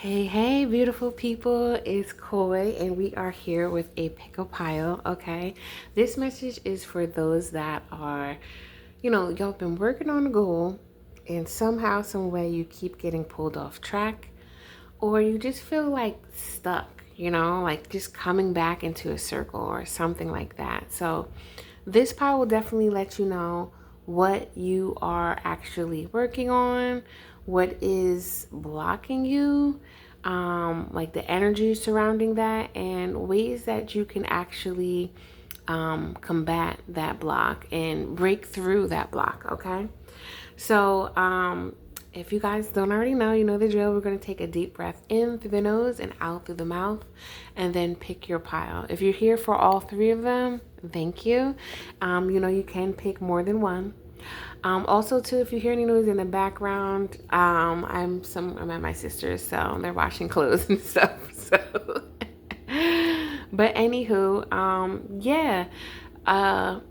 Hey, beautiful people, it's Koi, and we are here with a pick a pile, okay? This message is for those that are, y'all been working on a goal, and somehow, some way, you keep getting pulled off track, or you just feel like stuck, like just coming back into a circle or something like that. So, this pile will definitely let you know what you are actually working on, what is blocking you, like the energy surrounding that, and ways that you can actually combat that block and break through that block, okay? So, if you guys don't already know, you know the drill. We're going to take a deep breath in through the nose and out through the mouth, and then pick your pile. If you're here for all three of them, thank you. You can pick more than one. Also, too, if you hear any noise in the background, I'm at my sister's, so they're washing clothes and stuff. So, but anywho, yeah.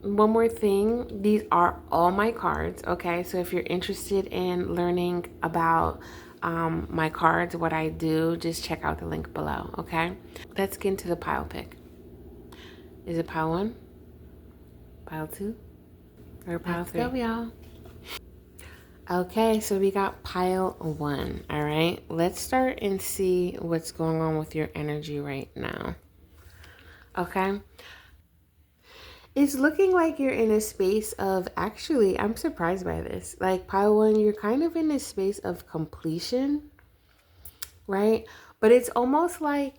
One more thing. These are all my cards. Okay, so if you're interested in learning about my cards, what I do, just check out the link below. Okay, let's get into the pile pick. Is it pile one, pile two, or pile Let's three? Go, y'all. Okay, so we got pile one. All right, let's start and see what's going on with your energy right now. Okay, it's looking like you're in a space of, actually, I'm surprised by this. Like pile one, you're kind of in a space of completion, right? But it's almost like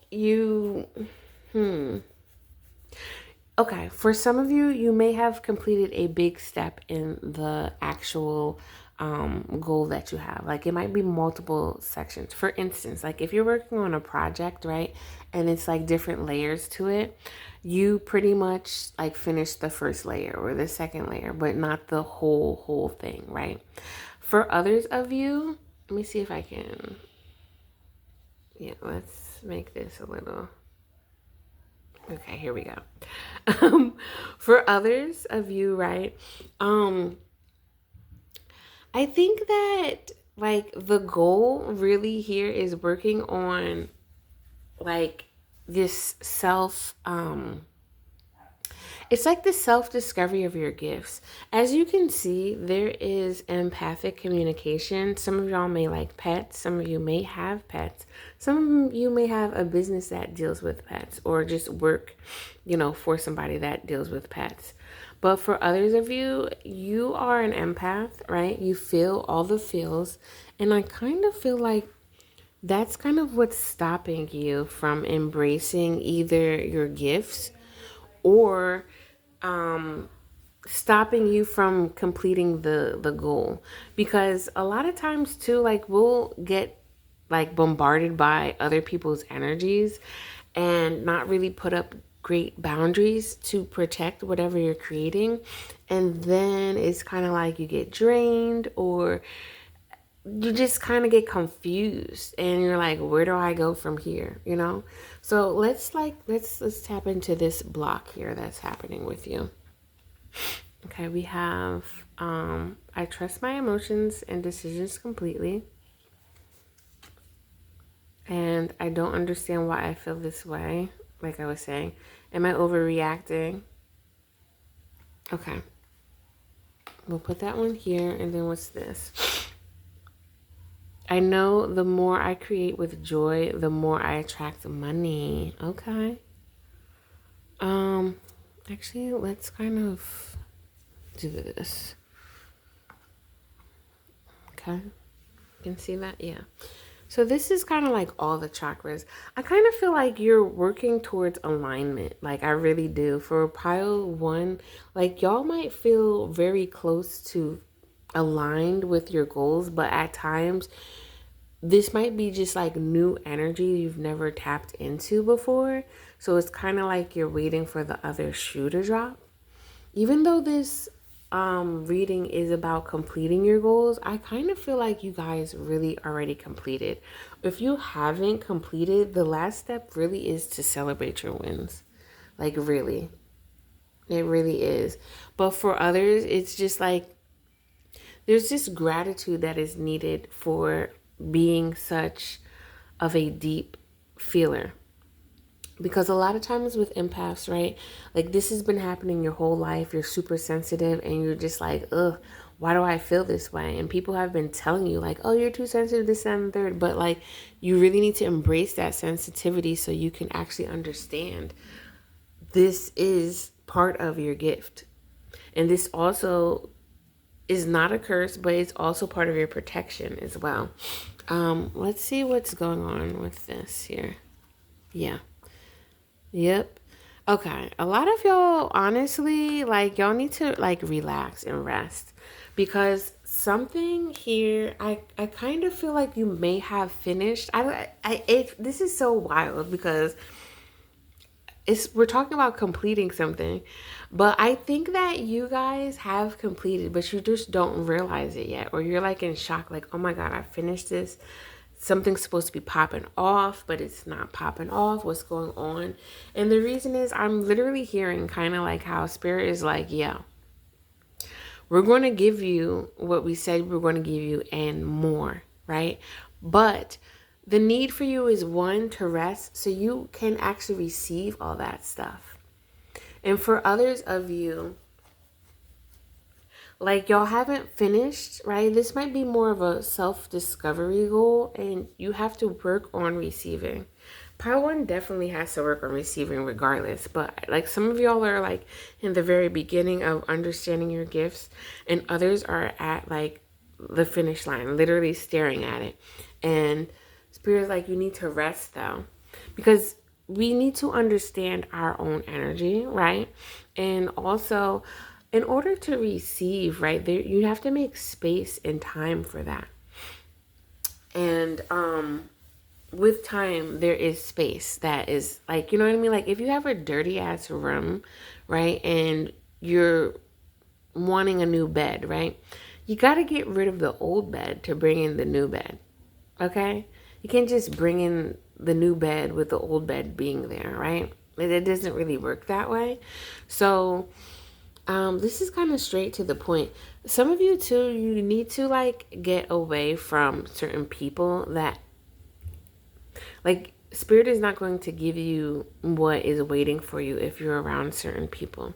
okay, for some of you, you may have completed a big step in the actual goal that you have. Like it might be multiple sections. For instance, like if you're working on a project, right, and it's like different layers to it, you pretty much like finished the first layer or the second layer, but not the whole thing, right? For others of you, let me see if I can, yeah, let's make this a little. Okay, here we go. For others of you, right? I think that like the goal really here is working on like this it's like the self-discovery of your gifts. As you can see, there is empathic communication. Some of y'all may like pets. Some of you may have pets. Some of you may have a business that deals with pets or just work, for somebody that deals with pets. But for others of you, you are an empath, right? You feel all the feels. And I kind of feel like that's kind of what's stopping you from embracing either your gifts or stopping you from completing the goal. Because a lot of times too, like we'll get like bombarded by other people's energies and not really put up great boundaries to protect whatever you're creating, and then it's kind of like you get drained or you just kind of get confused and you're like, where do I go from here, so let's tap into this block here that's happening with you. Okay, we have I trust my emotions and decisions completely, and I don't understand why I feel this way. Like I was saying, am I overreacting? Okay, we'll put that one here, and then what's this? I know the more I create with joy, the more I attract money. Okay. Actually, let's kind of do this. Okay. You can see that? Yeah. So this is kind of like all the chakras. I kind of feel like you're working towards alignment. Like I really do. For pile one, like y'all might feel very close to aligned with your goals, but at times this might be just like new energy you've never tapped into before. So it's kind of like you're waiting for the other shoe to drop. Even though this reading is about completing your goals, I kind of feel like you guys really already completed. If you haven't completed, the last step really is to celebrate your wins. Like really. It really is. But for others, it's just like there's just gratitude that is needed for being such of a deep feeler. Because a lot of times with empaths, right, like this has been happening your whole life. You're super sensitive and you're just like, ugh, why do I feel this way? And people have been telling you like, oh, you're too sensitive, this, that, and the third. But like, you really need to embrace that sensitivity so you can actually understand this is part of your gift. And this also is not a curse, but it's also part of your protection as well. Let's see what's going on with this here. Yeah. Yep. Okay. A lot of y'all, honestly, like y'all need to like relax and rest because something here, I kind of feel like you may have finished. This is so wild because we're talking about completing something, but I think that you guys have completed, but you just don't realize it yet, or you're like in shock, like, oh my God, I finished this. Something's supposed to be popping off, but it's not popping off. What's going on? And the reason is I'm literally hearing kind of like how spirit is like, yeah, we're going to give you what we said we're going to give you and more, right? But the need for you is one, to rest so you can actually receive all that stuff. And for others of you, like y'all haven't finished, right? This might be more of a self-discovery goal and you have to work on receiving. Part one definitely has to work on receiving regardless, but like some of y'all are like in the very beginning of understanding your gifts and others are at like the finish line, literally staring at it. And spirit is like, you need to rest though, because we need to understand our own energy, right? And also, in order to receive, right, there you have to make space and time for that. And with time, there is space that is like, you know what I mean? Like if you have a dirty ass room, right, and you're wanting a new bed, right, you got to get rid of the old bed to bring in the new bed, okay? You can't just bring in the new bed with the old bed being there, right? It doesn't really work that way. So this is kind of straight to the point. Some of you too, you need to like get away from certain people that like spirit is not going to give you what is waiting for you if you're around certain people.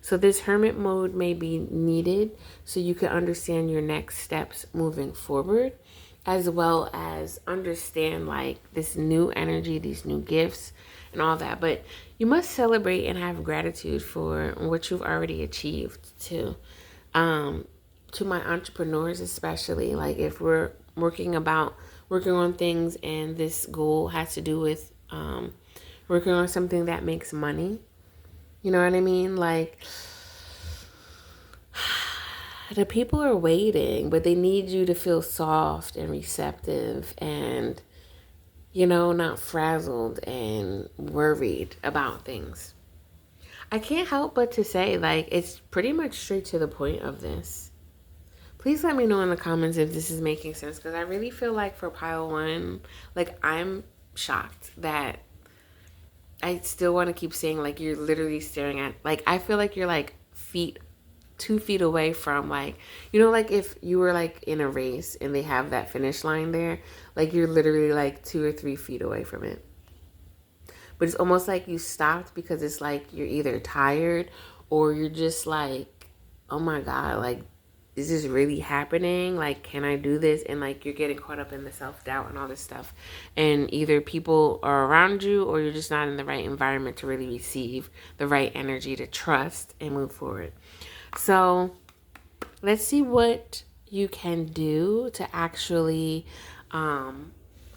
So this hermit mode may be needed so you can understand your next steps moving forward, as well as understand like this new energy, these new gifts and all that. But you must celebrate and have gratitude for what you've already achieved too. To my entrepreneurs especially, like if we're working on things and this goal has to do with working on something that makes money, you know what I mean? Like the people are waiting, but they need you to feel soft and receptive and, you know, not frazzled and worried about things. I can't help but to say, like, it's pretty much straight to the point of this. Please let me know in the comments if this is making sense, because I really feel like for pile one, like, I'm shocked that I still want to keep saying, like, you're literally staring at, like, I feel like you're, like, 2 feet away from, like, you know, like if you were like in a race and they have that finish line there, like you're literally like 2 or 3 feet away from it. But it's almost like you stopped because it's like you're either tired or you're just like, oh my God, like, is this really happening? Like, can I do this? And like you're getting caught up in the self-doubt and all this stuff. And either people are around you or you're just not in the right environment to really receive the right energy to trust and move forward. So let's see what you can do to actually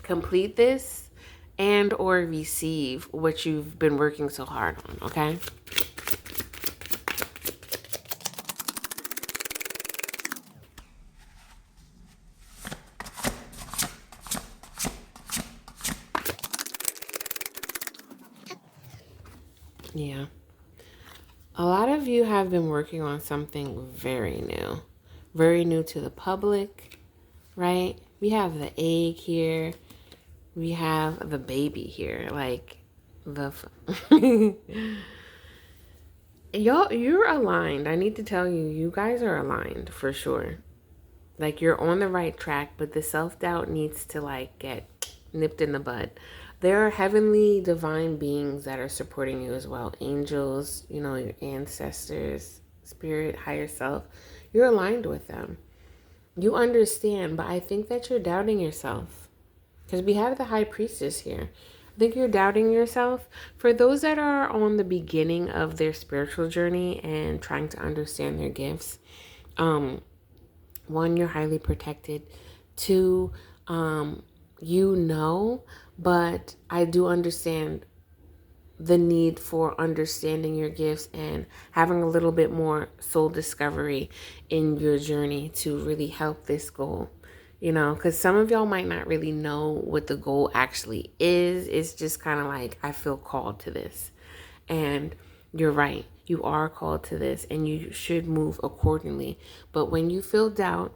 complete this and or receive what you've been working so hard on, okay? Yeah. A lot of you have been working on something very new to the public, right? We have the egg here. We have the baby here, like you're aligned. I need to tell you, you guys are aligned for sure. Like you're on the right track, but the self-doubt needs to like get nipped in the bud. There are heavenly divine beings that are supporting you as well. Angels, your ancestors, spirit, higher self. You're aligned with them. You understand, but I think that you're doubting yourself. Because we have the high priestess here. I think you're doubting yourself. For those that are on the beginning of their spiritual journey and trying to understand their gifts, one, you're highly protected. Two, but I do understand the need for understanding your gifts and having a little bit more soul discovery in your journey to really help this goal. Because some of y'all might not really know what the goal actually is. It's just kind of like, I feel called to this. And you're right. You are called to this and you should move accordingly. But when you feel doubt,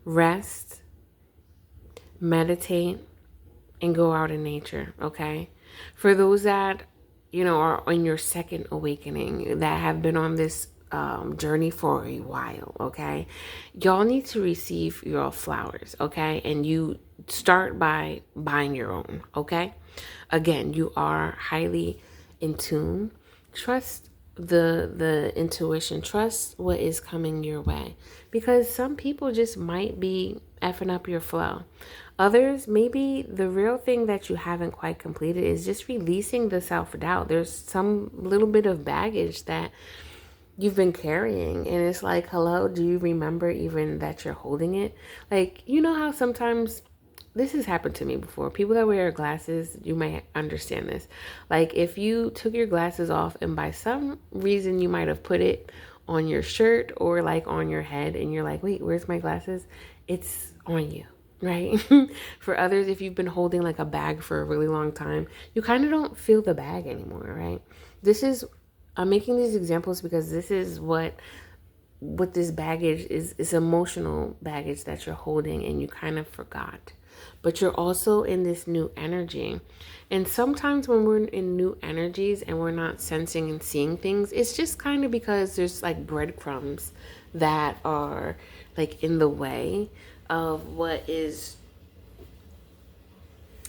rest, meditate, and go out in nature, okay? For those that, are on your second awakening, that have been on this journey for a while, okay? Y'all need to receive your flowers, okay? And you start by buying your own, okay? Again, you are highly in tune. Trust the intuition. Trust what is coming your way. Because some people just might be effing up your flow. Others, maybe the real thing that you haven't quite completed is just releasing the self-doubt. There's some little bit of baggage that you've been carrying, and it's like, hello, do you remember even that you're holding it? Like, you know how sometimes this has happened to me before. People that wear glasses, you might understand this. Like, if you took your glasses off and by some reason you might have put it on your shirt or like on your head and you're like, wait, where's my glasses? It's on you, right? For others, if you've been holding like a bag for a really long time, you kind of don't feel the bag anymore, right? I'm making these examples because this is what this baggage is emotional baggage that you're holding and you kind of forgot. But you're also in this new energy. And sometimes when we're in new energies and we're not sensing and seeing things, it's just kind of because there's like breadcrumbs that are like in the way of what is.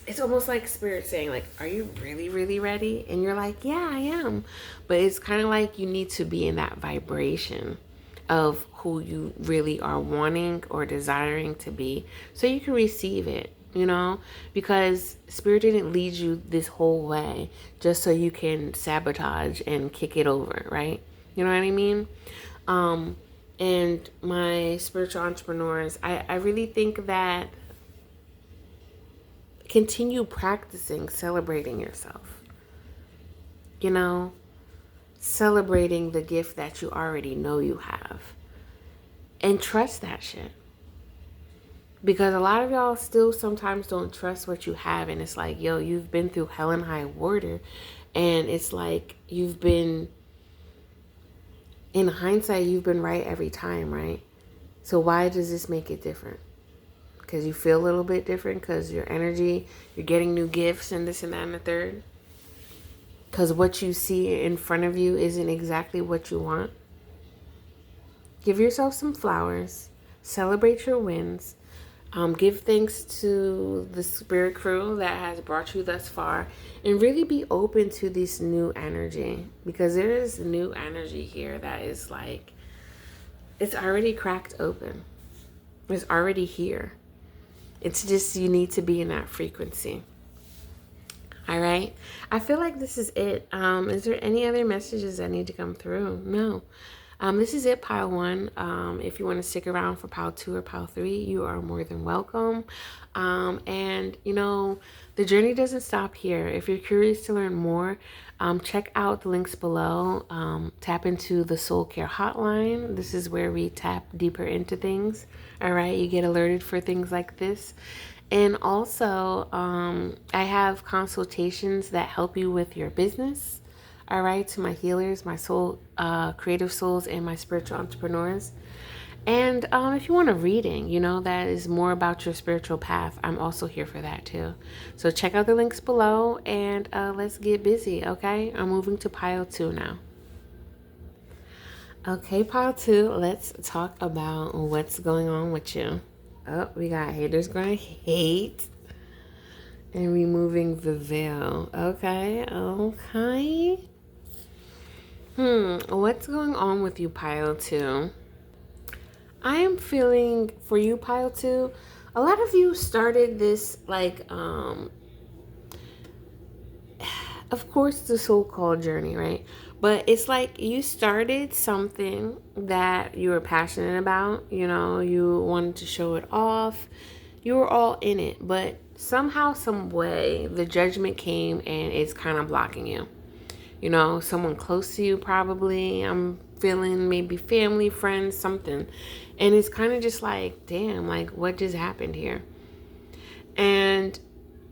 It's almost like spirit saying like, are you really, really ready? And you're like, yeah, I am. But it's kind of like you need to be in that vibration of who you really are wanting or desiring to be so you can receive it, because spirit didn't lead you this whole way just so you can sabotage and kick it over, right? You know what I mean? And my spiritual entrepreneurs, I really think that continue practicing celebrating yourself, celebrating the gift that you already know you have, and trust that shit. Because a lot of y'all still sometimes don't trust what you have, and it's like, yo, you've been through hell and high water, and it's like you've been, in hindsight, you've been right every time, right? So why does this make it different? Because you feel a little bit different, because your energy, you're getting new gifts and this and that and the third. Because what you see in front of you isn't exactly what you want. Give yourself some flowers. Celebrate your wins. Give thanks to the spirit crew that has brought you thus far. And really be open to this new energy. Because there is new energy here that is like, it's already cracked open. It's already here. It's just you need to be in that frequency. All right. I feel like this is it. Is there any other messages that need to come through? No. This is it, pile 1. If you want to stick around for pile 2 or pile 3, you are more than welcome. And the journey doesn't stop here. If you're curious to learn more, check out the links below. Tap into the Soul Care Hotline. This is where we tap deeper into things. All right. You get alerted for things like this. And also, I have consultations that help you with your business. All right, to my healers, my soul, creative souls, and my spiritual entrepreneurs. And if you want a reading, that is more about your spiritual path, I'm also here for that too. So check out the links below and let's get busy, okay? I'm moving to pile 2 now. Okay, pile 2, let's talk about what's going on with you. Oh, we got haters going to hate. And removing the veil. Okay, okay. What's going on with you, pile 2? I am feeling for you, pile 2. A lot of you started this of course, the so-called journey, right? But it's like you started something that you were passionate about. You know, you wanted to show it off. You were all in it, but somehow, some way, the judgment came and it's kind of blocking you. You know, someone close to you, probably. I'm feeling maybe family, friends, something. And it's kind of just like, damn, like what just happened here? And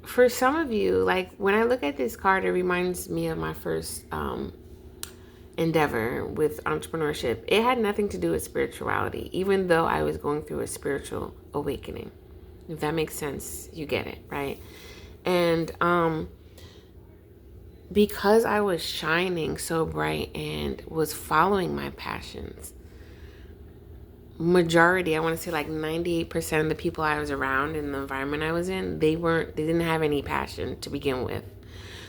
for some of you, like when I look at this card, it reminds me of my first endeavor with entrepreneurship. It had nothing to do with spirituality, even though I was going through a spiritual awakening. If that makes sense, you get it, right? And because I was shining so bright and was following my passions, majority, I want to say like 98% of the people I was around in the environment I was in, they didn't have any passion to begin with.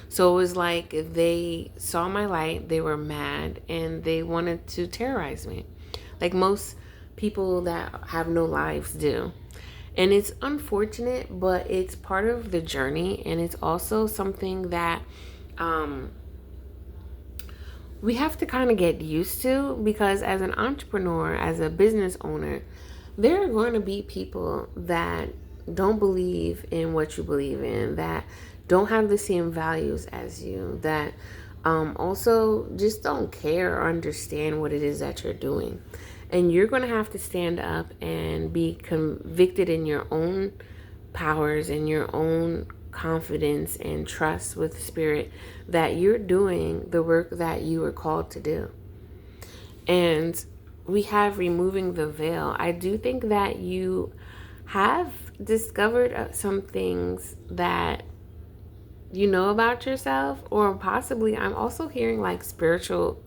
So it was like they saw my light, they were mad, and they wanted to terrorize me, like most people that have no lives do. And it's unfortunate, but it's part of the journey, and it's also something that we have to kind of get used to, because as an entrepreneur, as a business owner, there are going to be people that don't believe in what you believe in, that don't have the same values as you, that also just don't care or understand what it is that you're doing. And you're going to have to stand up and be convicted in your own powers and your own confidence and trust with spirit that you're doing the work that you were called to do. And we have removing the veil. I do think that you have discovered some things that you know about yourself, or possibly I'm also hearing like spiritual,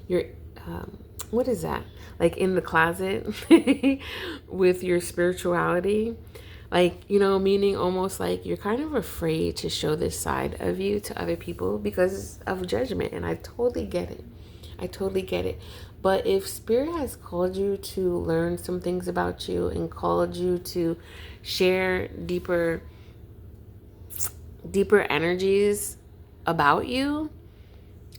your what is that, like in the closet with your spirituality, like, you know, meaning almost like you're kind of afraid to show this side of you to other people because of judgment. And I totally get it. I totally get it. But if spirit has called you to learn some things about you and called you to share deeper energies about you,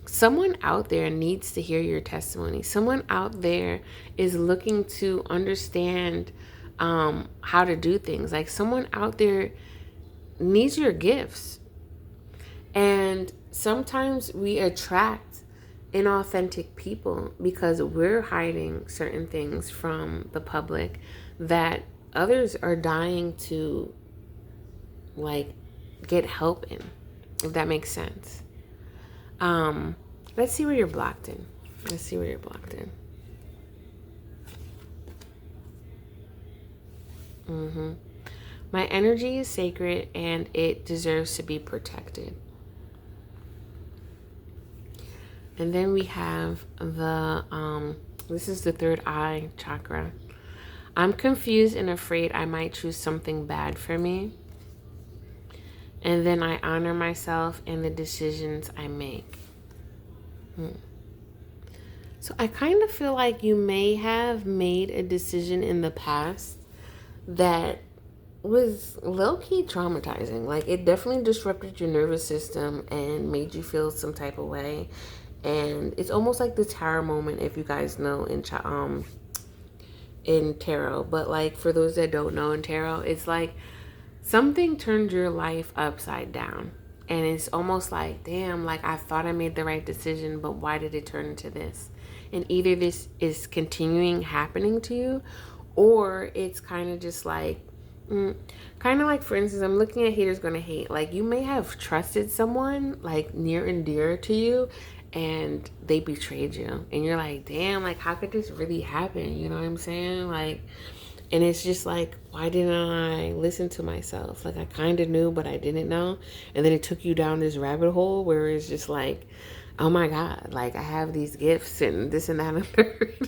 someone out there needs to hear your testimony. Someone out there is looking to understand how to do things. Like someone out there needs your gifts. And sometimes we attract inauthentic people because we're hiding certain things from the public that others are dying to like get help in, if that makes sense. Let's see where you're blocked in. My energy is sacred and it deserves to be protected. And then we have the, this is the third eye chakra. I'm confused and afraid I might choose something bad for me. And then I honor myself and the decisions I make. So I kind of feel like you may have made a decision in the past that was low-key traumatizing. Like it definitely disrupted your nervous system and made you feel some type of way. And it's almost like the tower moment, if you guys know in tarot. But like for those that don't know in tarot, it's like something turned your life upside down. And it's almost like, damn, like I thought I made the right decision, but why did it turn into this? And either this is continuing happening to you, or it's kind of just like, kind of like, for instance, I'm looking at haters gonna hate. Like you may have trusted someone like near and dear to you, and they betrayed you. And you're like, damn, like how could this really happen? You know what I'm saying? Like, and it's just like, why didn't I listen to myself? Like I kind of knew, but I didn't know. And then it took you down this rabbit hole where it's just like, oh my God, like I have these gifts and this and that and third.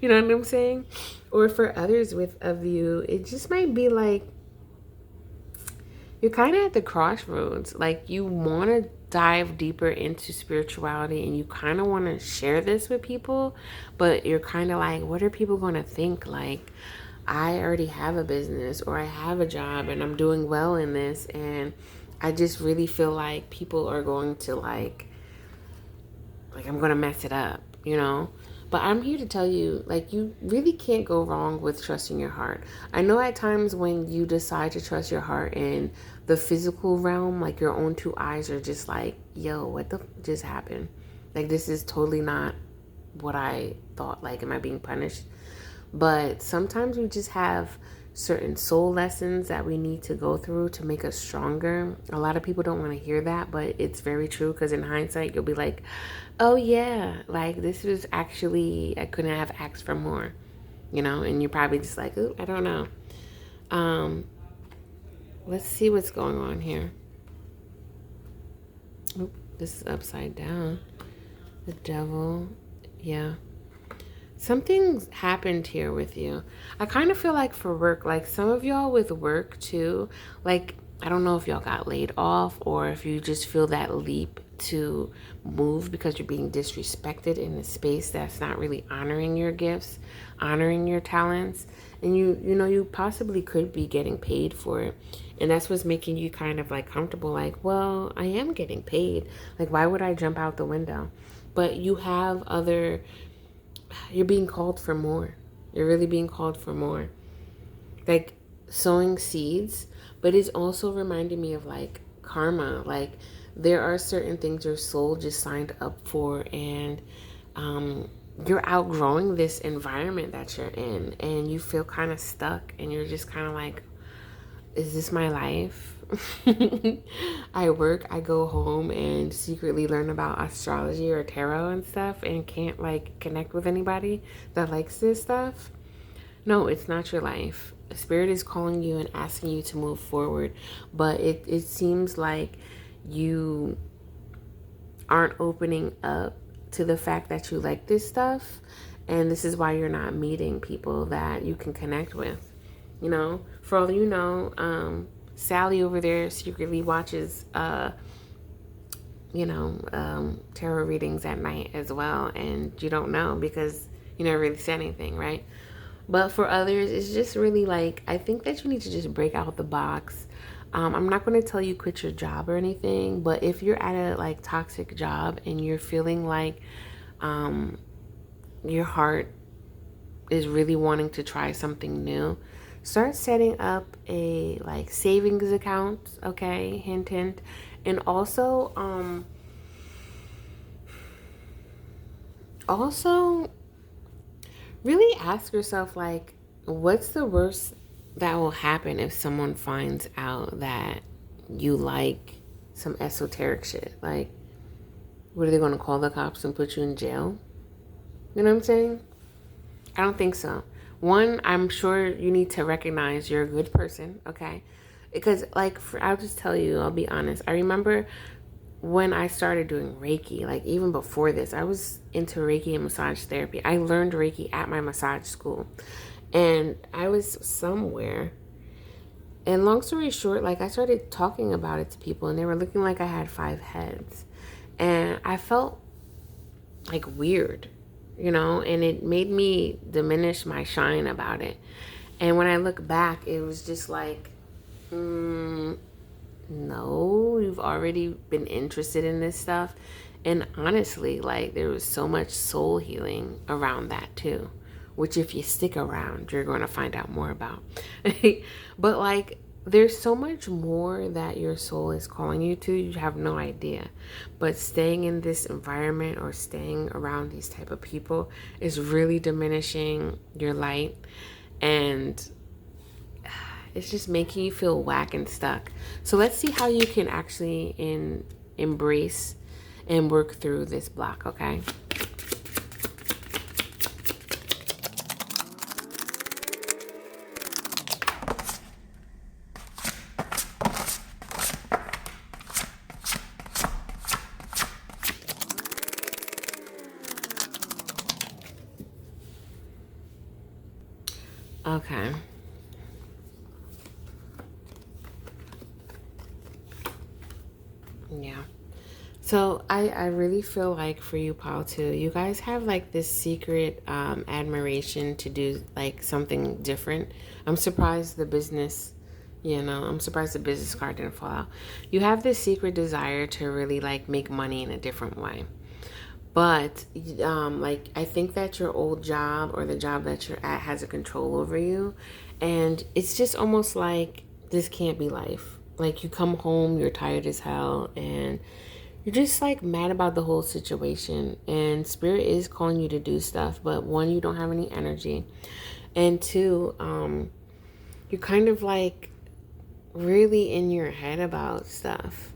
You know what I'm saying? Or for others of you, it just might be like you're kind of at the crossroads. Like, you want to dive deeper into spirituality and you kind of want to share this with people, but you're kind of like, what are people going to think? Like, I already have a business or I have a job and I'm doing well in this, and I just really feel like people are going to like I'm going to mess it up, you know? But I'm here to tell you, like, you really can't go wrong with trusting your heart. I know at times when you decide to trust your heart in the physical realm, like your own two eyes are just like, yo, what the just happened? Like, this is totally not what I thought. Like, am I being punished? But sometimes we just have certain soul lessons that we need to go through to make us stronger. A lot of people don't want to hear that, but it's very true, because in hindsight, you'll be like, oh yeah, like this was actually, I couldn't have asked for more, you know, and you're probably just like, ooh, I don't know. Um, let's see what's going on here. Oop, this is upside down. The devil. Yeah. Something's happened here with you. I kind of feel like for work, like some of y'all with work too, like I don't know if y'all got laid off or if you just feel that leap to move because you're being disrespected in a space that's not really honoring your gifts, honoring your talents, and you know you possibly could be getting paid for it. And that's what's making you kind of like comfortable, like, well, I am getting paid. Like, why would I jump out the window? But you have other, you're being called for more. You're really being called for more. Like sowing seeds, but it's also reminding me of like karma. Like, there are certain things your soul just signed up for, and you're outgrowing this environment that you're in, and you feel kind of stuck, and you're just kind of like, is this my life? I work, I go home and secretly learn about astrology or tarot and stuff and can't like connect with anybody that likes this stuff. No, it's not your life. Spirit is calling you and asking you to move forward, but it seems like you aren't opening up to the fact that you like this stuff, and this is why you're not meeting people that you can connect with. You know, for all you know, Sally over there secretly watches, tarot readings at night as well, and you don't know because you never really said anything, right? But for others, it's just really like, I think that you need to just break out the box. I'm not going to tell you quit your job or anything, but if you're at a like toxic job and you're feeling like your heart is really wanting to try something new, start setting up a like savings account, okay? Hint, hint. And also really ask yourself, like, what's the worst that will happen if someone finds out that you like some esoteric shit? Like, what are they going to call the cops and put you in jail? You know what I'm saying? I don't think so. One, I'm sure you need to recognize you're a good person, okay? Because, like, I'll just tell you, I'll be honest. I remember when I started doing Reiki, like even before this, I was into Reiki and massage therapy. I learned Reiki at my massage school, and I was somewhere. And long story short, like I started talking about it to people, and they were looking like I had 5 heads, and I felt like weird, you know, and it made me diminish my shine about it. And when I look back, it was just like, no, you've already been interested in this stuff. And honestly, like there was so much soul healing around that too, which if you stick around, you're going to find out more about. But like, there's so much more that your soul is calling you to. You have no idea. But staying in this environment or staying around these type of people is really diminishing your light, and it's just making you feel whack and stuck. So let's see how you can actually embrace and work through this block, okay? Okay. Yeah. So I really feel like for you, Paul, too, you guys have like this secret admiration to do like something different. I'm surprised the business, I'm surprised the business card didn't fall out. You have this secret desire to really like make money in a different way. But like I think that your old job or the job that you're at has a control over you, and it's just almost like this can't be life. Like you come home, you're tired as hell, and you're just like mad about the whole situation. And spirit is calling you to do stuff, but one, you don't have any energy, and two, you're kind of like really in your head about stuff.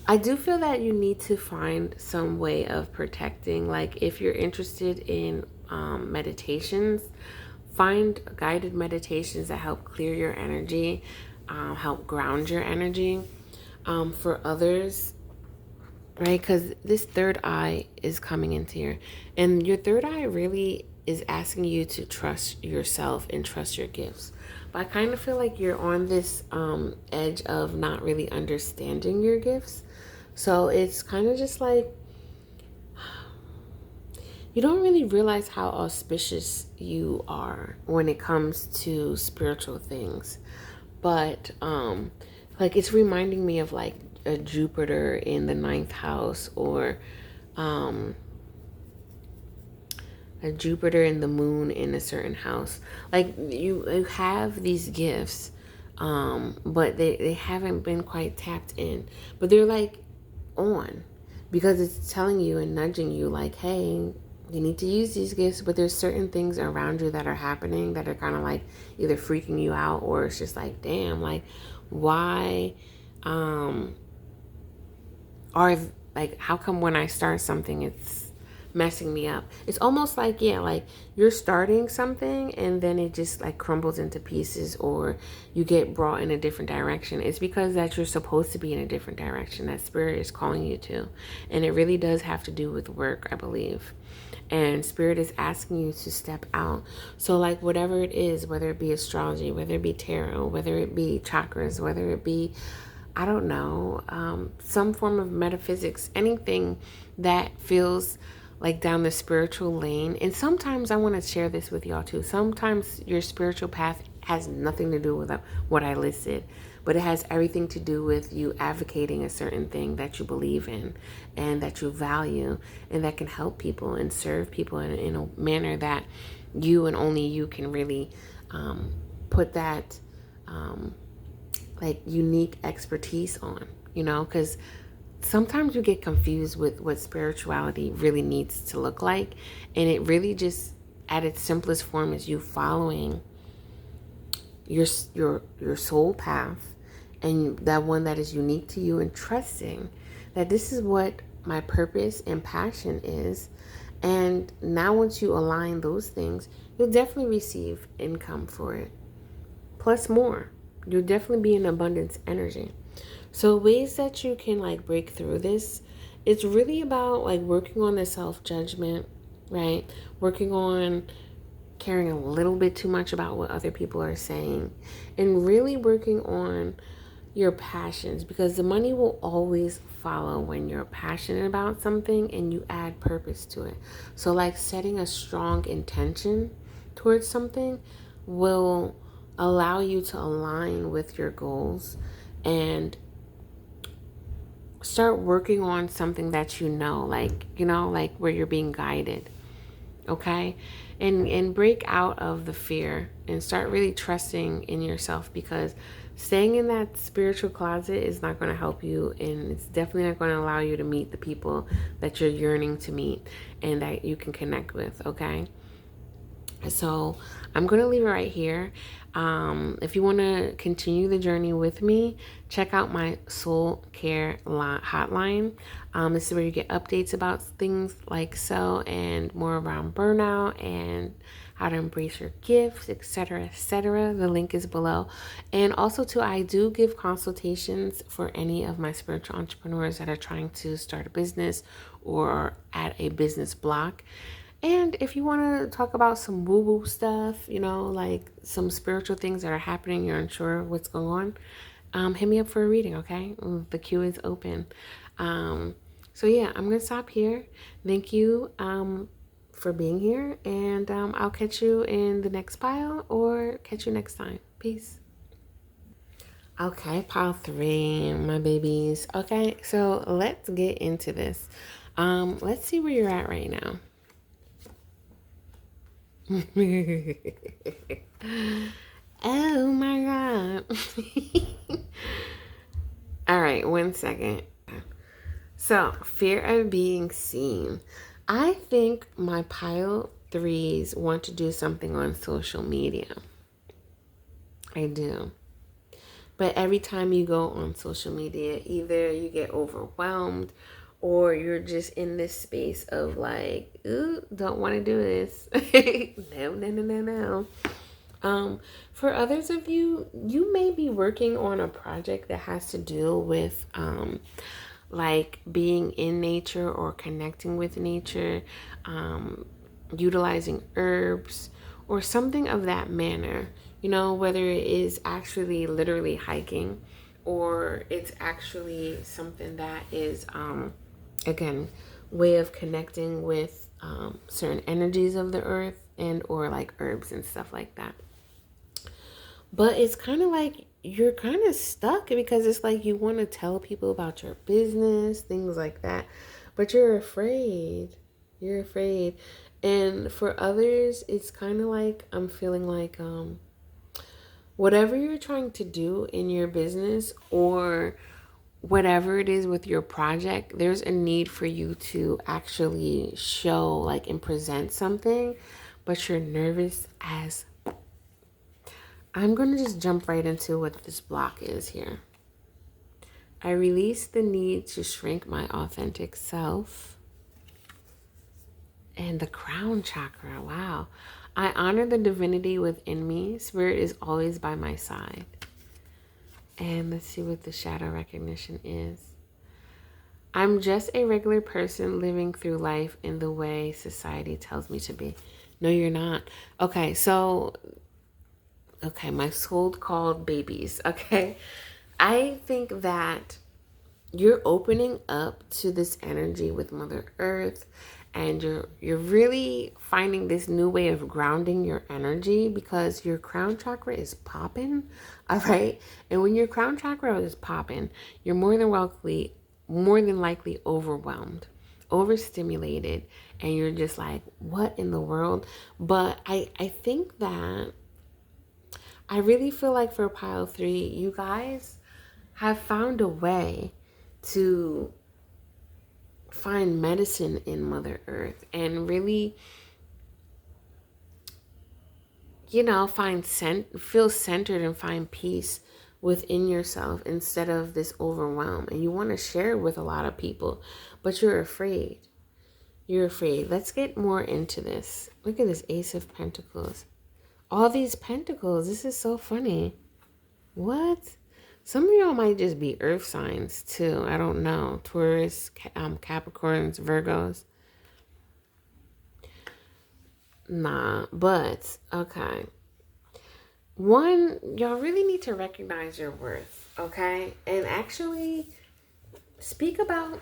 I do feel that you need to find some way of protecting. Like, if you're interested in meditations, find guided meditations that help clear your energy, help ground your energy. For others, right? Because this third eye is coming into here, and your third eye really is asking you to trust yourself and trust your gifts. But I kind of feel like you're on this edge of not really understanding your gifts. So it's kind of just like you don't really realize how auspicious you are when it comes to spiritual things. But like it's reminding me of like a Jupiter in the ninth house, or um a Jupiter and the moon in a certain house. Like you have these gifts, but they haven't been quite tapped in. But they're like on, because it's telling you and nudging you like, hey, you need to use these gifts. But there's certain things around you that are happening that are kind of like either freaking you out, or it's just like, damn, like why are like, how come when I start something it's messing me up? It's almost like, yeah, like you're starting something and then it just like crumbles into pieces, or you get brought in a different direction. It's because that you're supposed to be in a different direction that spirit is calling you to. And it really does have to do with work, I believe. And spirit is asking you to step out. So like whatever it is, whether it be astrology, whether it be tarot, whether it be chakras, whether it be, I don't know, some form of metaphysics, anything that feels like down the spiritual lane. And sometimes I want to share this with y'all too. Sometimes your spiritual path has nothing to do with what I listed, but it has everything to do with you advocating a certain thing that you believe in and that you value, and that can help people and serve people in a manner that you and only you can really put that like unique expertise on, because sometimes you get confused with what spirituality really needs to look like. And it really just, at its simplest form, is you following your soul path, and that one that is unique to you, and trusting that this is what my purpose and passion is. And now once you align those things, you'll definitely receive income for it, plus more. You'll definitely be in abundance energy. So ways that you can like break through this, it's really about like working on the self-judgment, right? Working on caring a little bit too much about what other people are saying, and really working on your passions, because the money will always follow when you're passionate about something and you add purpose to it. So like setting a strong intention towards something will allow you to align with your goals and start working on something that like where you're being guided. Okay, and break out of the fear and start really trusting in yourself, because staying in that spiritual closet is not going to help you, and it's definitely not going to allow you to meet the people that you're yearning to meet and that you can connect with. Okay, so I'm going to leave it right here. If you want to continue the journey with me, check out my Soul Care Hotline. This is where you get updates about things like so, and more around burnout and how to embrace your gifts, etc., etc. The link is below. And also too, I do give consultations for any of my spiritual entrepreneurs that are trying to start a business or at a business block. And if you want to talk about some woo-woo stuff, like some spiritual things that are happening, you're unsure what's going on, hit me up for a reading, okay? The queue is open. So yeah, I'm gonna stop here. Thank you for being here, and I'll catch you in the next pile or catch you next time. Peace. Okay, pile 3, my babies. Okay, so let's get into this. Let's see where you're at right now. Oh my God. All right, 1 second. So, fear of being seen. I think my pile 3s want to do something on social media. I do. But every time you go on social media, either you get overwhelmed or you're just in this space of like, ooh, don't want to do this. No. For others of you, you may be working on a project that has to do with like being in nature or connecting with nature, utilizing herbs or something of that manner. You know, whether it is actually literally hiking or it's actually something that is, again, way of connecting with certain energies of the earth and or like herbs and stuff like that. But it's kind of like you're kind of stuck because it's like you want to tell people about your business, things like that, but you're afraid. You're afraid. And for others, it's kind of like I'm feeling like whatever you're trying to do in your business or whatever it is with your project, there's a need for you to actually show like and present something, but you're nervous as I'm going to just jump right into what this block is here. I release the need to shrink my authentic self. And the crown chakra, wow. I honor the divinity within me. Spirit is always by my side. And let's see what the shadow recognition is. I'm just a regular person living through life in the way society tells me to be. No, you're not. Okay, so my soul called babies. Okay, I think that you're opening up to this energy with Mother Earth, and you're really finding this new way of grounding your energy because your crown chakra is popping. All right, and when your crown chakra is popping, you're more than likely overwhelmed, overstimulated, and you're just like, what in the world? But I think that I really feel like for pile 3, you guys have found a way to find medicine in Mother Earth and really, feel centered and find peace within yourself instead of this overwhelm. And you want to share it with a lot of people, but you're afraid. You're afraid. Let's get more into this. Look at this Ace of Pentacles. All these pentacles. This is so funny. What? Some of y'all might just be earth signs too. I don't know. Taurus, Capricorns, Virgos. Nah, but okay. One, y'all really need to recognize your worth, okay? And actually speak about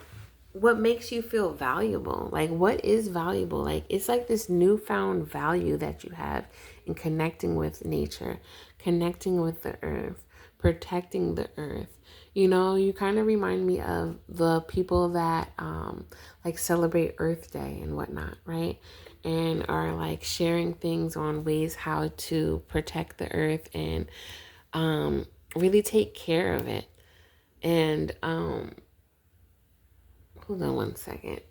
what makes you feel valuable. Like, what is valuable? Like, it's like this newfound value that you have in connecting with nature, connecting with the earth, protecting the earth. You kind of remind me of the people that like celebrate Earth Day and whatnot, right? And are like sharing things on ways how to protect the earth and really take care of it. And hold on 1 second.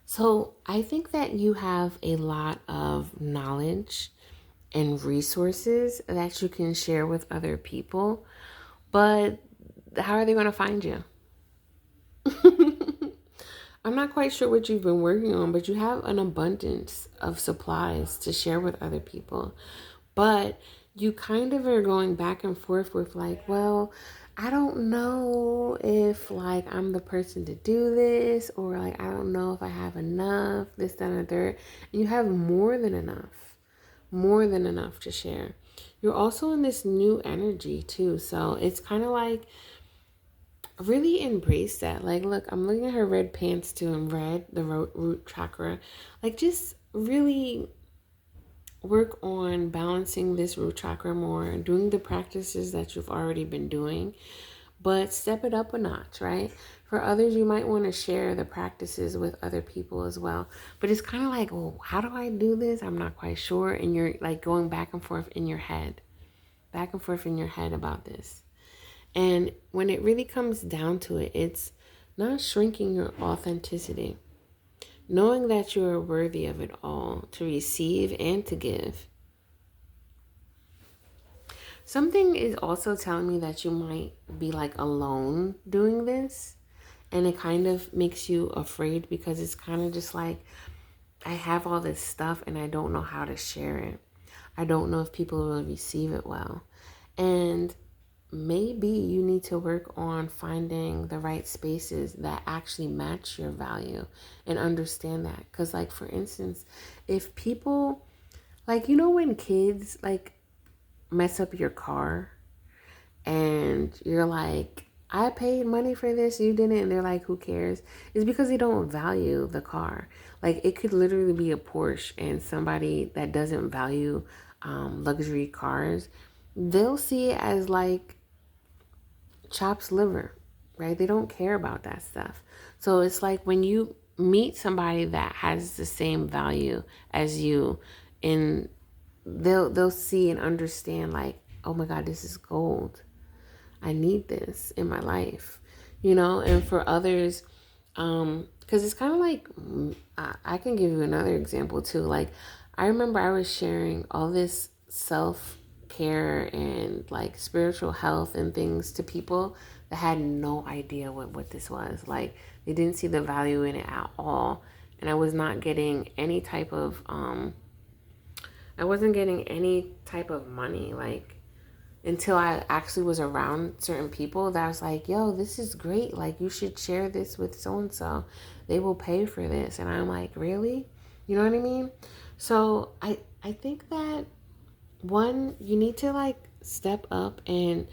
So I think that you have a lot of knowledge and resources that you can share with other people, but how are they going to find you? I'm not quite sure what you've been working on, but you have an abundance of supplies to share with other people. But you kind of are going back and forth with like, well, I don't know if like I'm the person to do this, or like, I don't know if I have enough, this, that, and the third. And you have more than enough to share. you're also in this new energy too. So it's kind of like really embrace that. Like, look, I'm looking at her red pants too, and red, the root chakra. Like, just really work on balancing this root chakra more, doing the practices that you've already been doing, but step it up a notch, right? For others, you might want to share the practices with other people as well. But it's kind of like, well, how do I do this? I'm not quite sure. And you're like going back and forth in your head, back and forth in your head about this. And when it really comes down to it, it's not shrinking your authenticity, knowing that you are worthy of it all, to receive and to give. Something is also telling me that you might be like alone doing this, and it kind of makes you afraid because it's kind of just like, I have all this stuff and I don't know how to share it. I don't know if people will receive it well. And maybe you need to work on finding the right spaces that actually match your value and understand that. Because, like, for instance, if people, like, you know, when kids like mess up your car and you're like, I paid money for this, you didn't, and they're like, who cares? It's because they don't value the car. Like, it could literally be a Porsche, and somebody that doesn't value luxury cars, they'll see it as like chopped liver, right? They don't care about that stuff. So it's like when you meet somebody that has the same value as you, and they'll see and understand like, oh my God, this is gold. I need this in my life, you know. And for others, because it's kind of like, I can give you another example too. Like, I remember I was sharing all this self-care and like spiritual health and things to people that had no idea what this was. Like, they didn't see the value in it at all. And I was not getting any type of, I wasn't getting any type of money, like, until I actually was around certain people that was like, yo, this is great. Like, you should share this with so-and-so. They will pay for this. And I'm like, really? You know what I mean? So I think that, one, you need to like step up and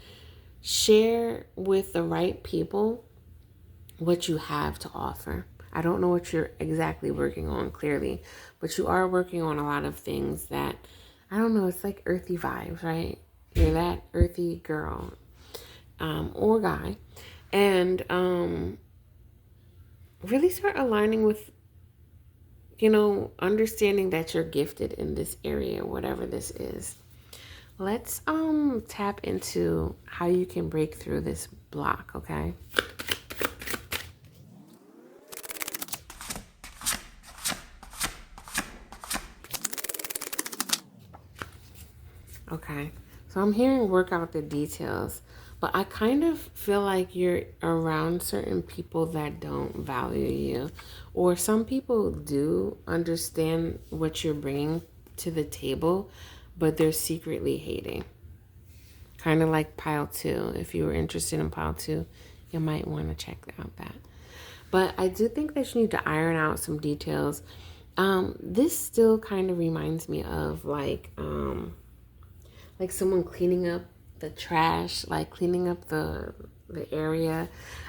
share with the right people what you have to offer. I don't know what you're exactly working on clearly, but you are working on a lot of things that, I don't know, it's like earthy vibes, right? You're that earthy girl, or guy. And really start aligning with, you know, understanding that you're gifted in this area, whatever this is. Let's tap into how you can break through this block, okay? Okay. So I'm hearing work out the details, but I kind of feel like you're around certain people that don't value you, or some people do understand what you're bringing to the table, but they're secretly hating. Kind of like pile two. If you were interested in pile two, you might want to check out that. But I do think that you need to iron out some details. This still kind of reminds me of like someone cleaning up the trash, like cleaning up the area.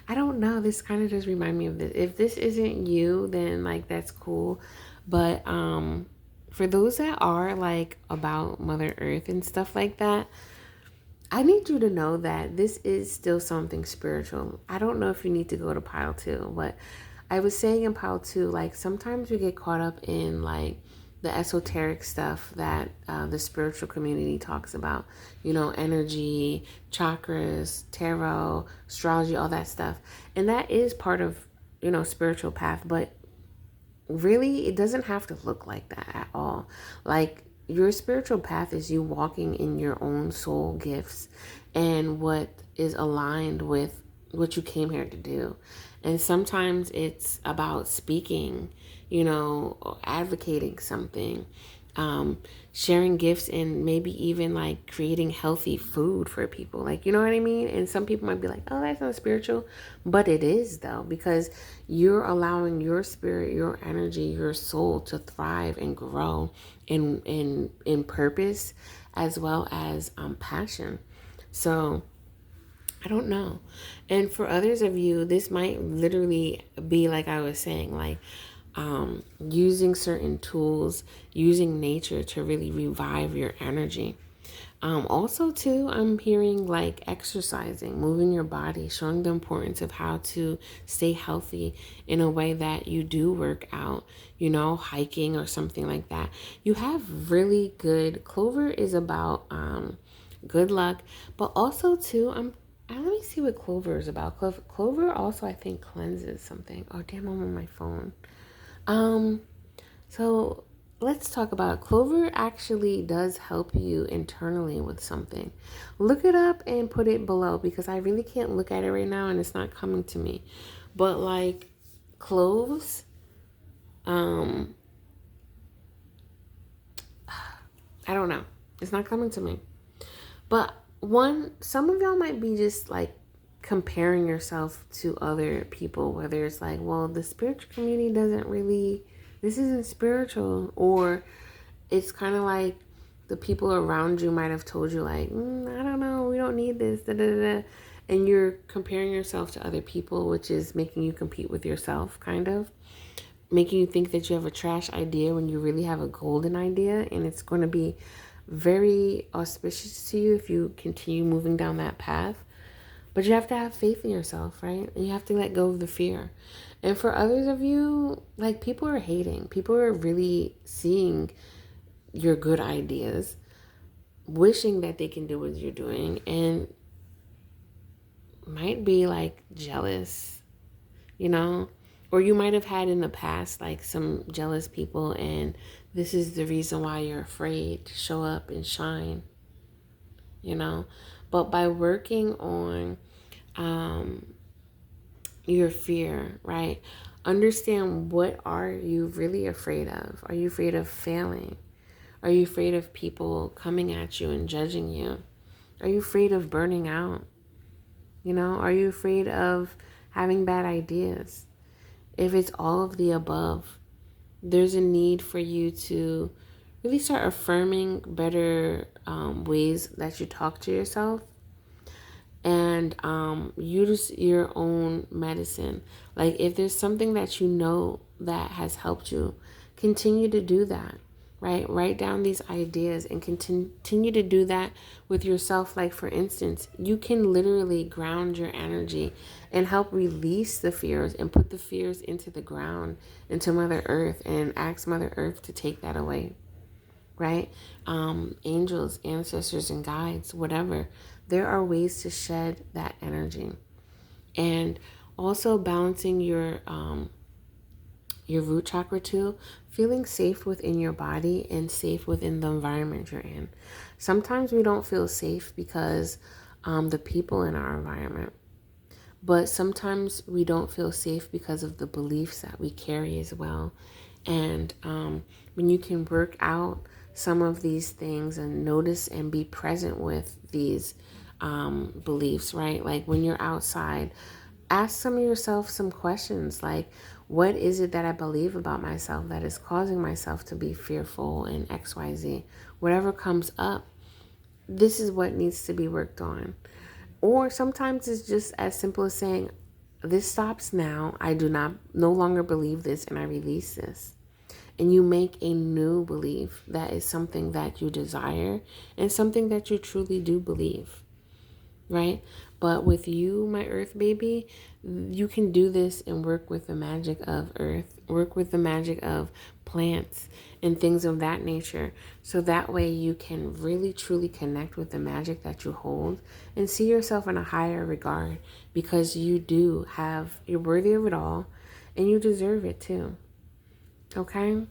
I don't know. This kind of does remind me of this. If this isn't you, then like that's cool. But for those that are like about Mother Earth and stuff like that, I need you to know that this is still something spiritual. I don't know if you need to go to pile two, but I was saying in pile two, like sometimes we get caught up in like the esoteric stuff that the spiritual community talks about, you know, energy, chakras, tarot, astrology, all that stuff. And that is part of, you know, spiritual path, but really it doesn't have to look like that at all. Like, your spiritual path is you walking in your own soul gifts and what is aligned with what you came here to do. And sometimes it's about speaking, you know, or advocating something, sharing gifts, and maybe even like creating healthy food for people. Like, you know what I mean? And some people might be like, oh, that's not spiritual. But it is, though, because you're allowing your spirit, your energy, your soul to thrive and grow in purpose as well as passion. So I don't know. And for others of you, this might literally be like I was saying, like using certain tools, using nature to really revive your energy. Also, too, I'm hearing like exercising, moving your body, showing the importance of how to stay healthy in a way that you do work out, hiking or something like that. You have really good, Clover is about good luck, but also, too, let me see what Clover is about. Clover also, I think, cleanses something. Oh, damn, I'm on my phone. So let's talk about it. Clover actually does help you internally with something. Look it up and put it below because I really can't look at it right now and it's not coming to me. But like cloves, I don't know. It's not coming to me. But some of y'all might be just like comparing yourself to other people, whether it's like, well, the spiritual community this isn't spiritual, or it's kind of like the people around you might have told you like, I don't know, we don't need this, da, da, da. And you're comparing yourself to other people, which is making you compete with yourself, kind of making you think that you have a trash idea when you really have a golden idea, and it's going to be very auspicious to you if you continue moving down that path. But you have to have faith in yourself, right? And you have to let go of the fear. And for others of you, like, people are hating. People are really seeing your good ideas, wishing that they can do what you're doing, and might be like jealous, or you might have had in the past like some jealous people, and this is the reason why you're afraid to show up and shine, but by working on your fear, right? Understand, what are you really afraid of? Are you afraid of failing? Are you afraid of people coming at you and judging you? Are you afraid of burning out? Are you afraid of having bad ideas? If it's all of the above, there's a need for you to really start affirming better ways that you talk to yourself, and use your own medicine. Like, if there's something that that has helped you, continue to do that, right? Write down these ideas and continue to do that with yourself. Like, for instance, you can literally ground your energy and help release the fears and put the fears into the ground, into Mother Earth, and ask Mother Earth to take that away, right? Angels, ancestors, and guides, whatever. There are ways to shed that energy. And also balancing your root chakra too, feeling safe within your body and safe within the environment you're in. Sometimes we don't feel safe because the people in our environment, but sometimes we don't feel safe because of the beliefs that we carry as well. And when you can work out some of these things and notice and be present with these beliefs, right? Like, when you're outside, ask yourself some questions like, what is it that I believe about myself that is causing myself to be fearful and XYZ? Whatever comes up, this is what needs to be worked on. Or sometimes it's just as simple as saying, this stops now. I no longer believe this, and I release this. And you make a new belief that is something that you desire and something that you truly do believe, right? But with you, my earth baby, you can do this and work with the magic of earth, work with the magic of plants and things of that nature. So that way you can really truly connect with the magic that you hold and see yourself in a higher regard, because you're worthy of it all and you deserve it too. Okay?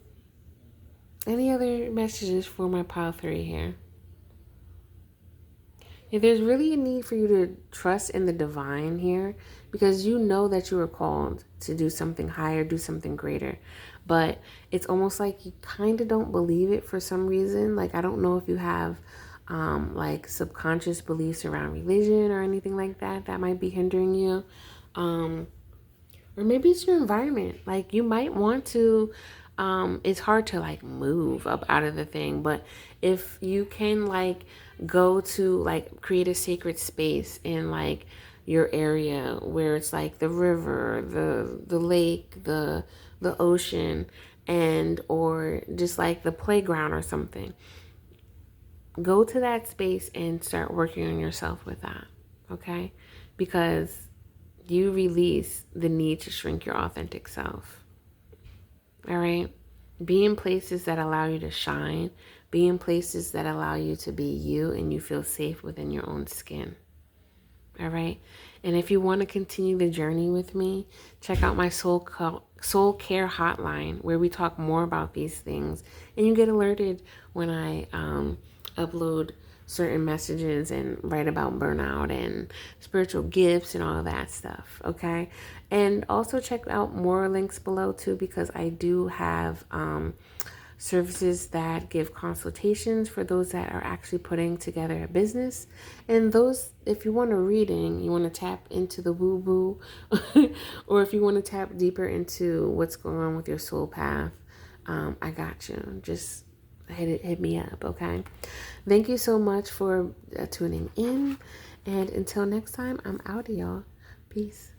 Any other messages for my pile 3 here? Yeah, there's really a need for you to trust in the divine here, because you know that you are called to do something higher, do something greater. But it's almost like you kind of don't believe it for some reason. Like, I don't know if you have like subconscious beliefs around religion or anything like that that might be hindering you. Or maybe it's your environment. Like, you might want to it's hard to like move up out of the thing. But if you can like go to like create a sacred space in like your area where it's like the river, the lake, the ocean, and or just like the playground or something, go to that space and start working on yourself with that. Okay? Because you release the need to shrink your authentic self. All right? Be in places that allow you to shine. Be in places that allow you to be you and you feel safe within your own skin. All right? And if you want to continue the journey with me, check out my Soul Care Hotline, where we talk more about these things. And you get alerted when I upload certain messages and write about burnout and spiritual gifts and all of that stuff. Okay? And also check out more links below too, because I do have services that give consultations for those that are actually putting together a business. And those, if you want a reading, you want to tap into the woo woo, or if you want to tap deeper into what's going on with your soul path, I got you. Just hit me up, okay? Thank you so much for tuning in. And until next time, I'm out, y'all. Peace.